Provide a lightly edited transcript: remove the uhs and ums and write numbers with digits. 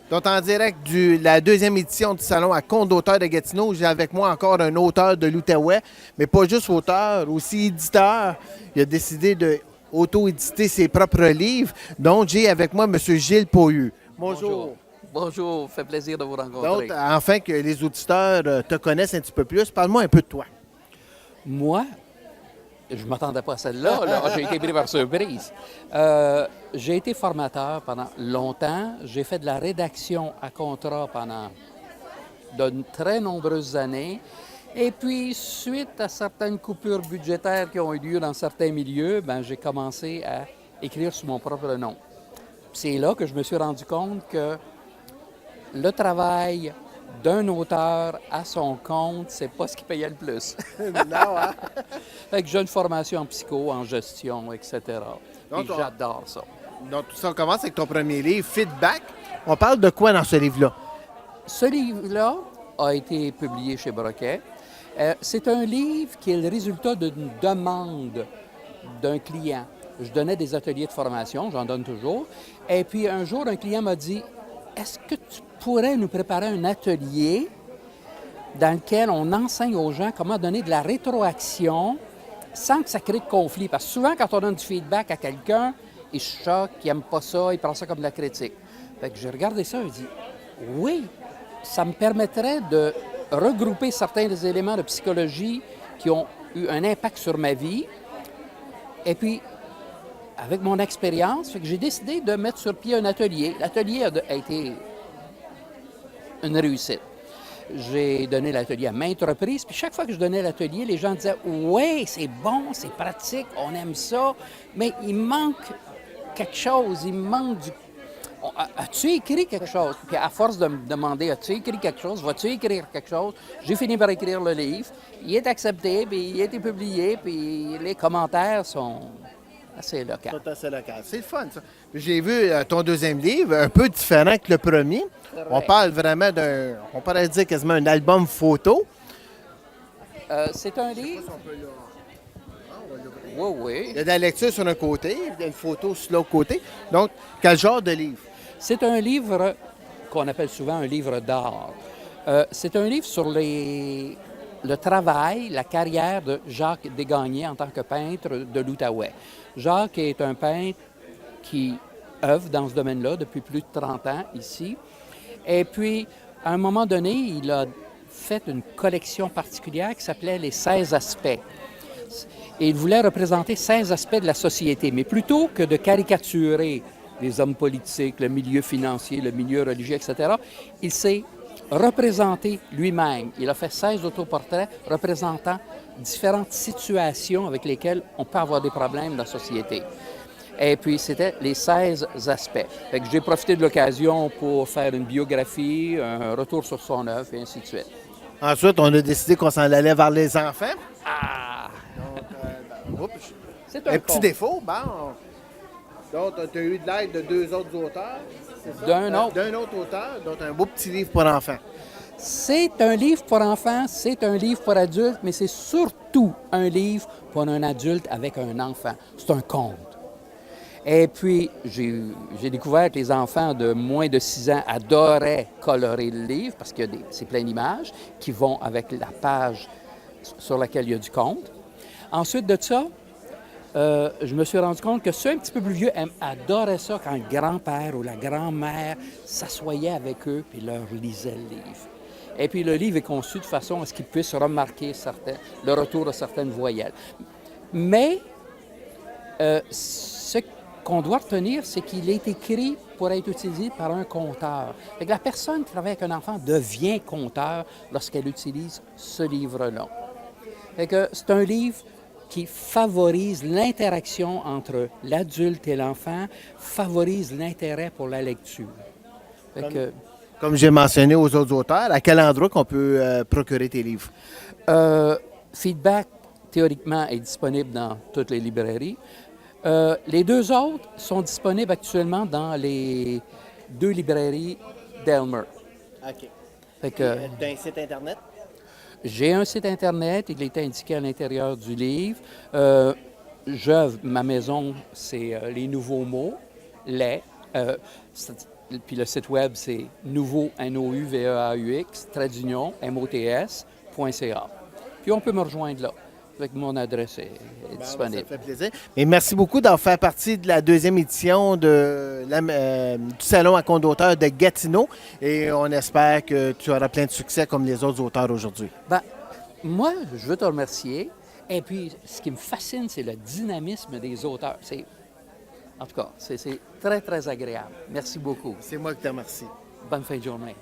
Donc, en direct de la deuxième édition du Salon à compte d'auteur de Gatineau, j'ai avec moi encore un auteur de l'Outaouais, mais pas juste auteur, aussi éditeur. Il a décidé de auto-éditer ses propres livres. Donc, j'ai avec moi M. Gilles Poyeux. Bonjour. Bonjour. Bonjour, fait plaisir de vous Donc, rencontrer. enfin que les auditeurs te connaissent un petit peu plus, parle-moi un peu de toi. Moi, je ne m'attendais pas à celle-là, là. J'ai été pris par surprise. J'ai été formateur pendant longtemps. J'ai fait de la rédaction à contrat pendant de très nombreuses années. Et puis, suite à certaines coupures budgétaires qui ont eu lieu dans certains milieux, ben, j'ai commencé à écrire sous mon propre nom. C'est là que je me suis rendu compte que le travail d'un auteur à son compte, c'est pas ce qui payait le plus. Non, hein? Fait que j'ai une formation en psycho, en gestion, etc. Donc, Puis j'adore ça. Donc, tout ça commence avec ton premier livre, Feedback. On parle de quoi dans ce livre-là? Ce livre-là a été publié chez Broquet. C'est un livre qui est le résultat d'une demande d'un client. Je donnais des ateliers de formation, j'en donne toujours. Et puis un jour, un client m'a dit, est-ce que tu pourrais nous préparer un atelier dans lequel on enseigne aux gens comment donner de la rétroaction sans que ça crée de conflit? Parce que souvent, quand on donne du feedback à quelqu'un, il se choque, il n'aime pas ça, il prend ça comme de la critique. Fait que j'ai regardé ça et dit, oui, ça me permettrait de regrouper certains des éléments de psychologie qui ont eu un impact sur ma vie. Et puis, avec mon expérience, fait que j'ai décidé de mettre sur pied un atelier. L'atelier a été une réussite. J'ai donné l'atelier à maintes reprises, puis chaque fois que je donnais l'atelier, les gens disaient « Oui, c'est bon, c'est pratique, on aime ça, mais il manque quelque chose, il manque du... As-tu écrit quelque chose? » Puis à force de me demander « As-tu écrit quelque chose? Vas-tu écrire quelque chose? » J'ai fini par écrire le livre. Il est accepté, puis il a été publié, puis les commentaires sont assez locaux. Tout assez local. C'est le fun, ça. J'ai vu ton deuxième livre, un peu différent que le premier. On parle vraiment on pourrait dire quasiment un album photo. C'est un livre... Oui, oui. Il y a de la lecture sur un côté, il y a une photo sur l'autre côté. Donc, quel genre de livre? C'est un livre qu'on appelle souvent un livre d'art. C'est un livre sur le travail, la carrière de Jacques Desgagnés en tant que peintre de l'Outaouais. Jacques est un peintre qui œuvre dans ce domaine-là depuis plus de 30 ans ici. Et puis, à un moment donné, il a fait une collection particulière qui s'appelait les 16 aspects. Et il voulait représenter 16 aspects de la société, mais plutôt que de caricaturer les hommes politiques, le milieu financier, le milieu religieux, etc., il s'est représenté lui-même. Il a fait 16 autoportraits représentant différentes situations avec lesquelles on peut avoir des problèmes dans la société. Et puis, c'était les 16 aspects. Fait que j'ai profité de l'occasion pour faire une biographie, un retour sur son œuvre, et ainsi de suite. Ensuite, on a décidé qu'on s'en allait vers les enfants. Ah! Oups, C'est un petit défaut, bon. Donc, tu as eu de l'aide de deux autres auteurs, c'est ça? D'un autre auteur, donc un beau petit livre pour enfants. C'est un livre pour enfants, c'est un livre pour adultes, mais c'est surtout un livre pour un adulte avec un enfant. C'est un conte. Et puis, j'ai découvert que les enfants de moins de 6 ans adoraient colorer le livre parce que c'est plein d'images qui vont avec la page sur laquelle il y a du conte. Ensuite de ça, je me suis rendu compte que ceux un petit peu plus vieux adoraient ça quand le grand-père ou la grand-mère s'assoyait avec eux et leur lisait le livre. Et puis le livre est conçu de façon à ce qu'ils puissent remarquer le retour de certaines voyelles. Mais ce qu'on doit retenir, c'est qu'il est écrit pour être utilisé par un conteur. Fait que la personne qui travaille avec un enfant devient conteur lorsqu'elle utilise ce livre-là. Fait que c'est un livre qui favorise l'interaction entre l'adulte et l'enfant, favorise l'intérêt pour la lecture. Comme j'ai mentionné aux autres auteurs, à quel endroit qu'on peut procurer tes livres? Feedback, théoriquement, est disponible dans toutes les librairies. Les deux autres sont disponibles actuellement dans les 2 librairies d'Elmer. OK. Fait que, Tu as un site Internet? j'ai un site Internet, il est indiqué à l'intérieur du livre. Ma maison, c'est les nouveaux mots, Puis le site web, c'est nouveau, N-O-U-V-E-A-U-X, trait d'union, M-O-T-S.ca. Puis on peut me rejoindre là. Avec mon adresse est Ça disponible. fait plaisir. Mais merci beaucoup d'avoir fait partie de la deuxième édition du Salon à compte d'auteur de Gatineau. Et on espère que tu auras plein de succès comme les autres auteurs aujourd'hui. Ben, moi, je veux te remercier. Et puis, ce qui me fascine, c'est le dynamisme des auteurs. En tout cas, c'est très, très agréable. Merci beaucoup. C'est moi qui te remercie. Bonne fin de journée.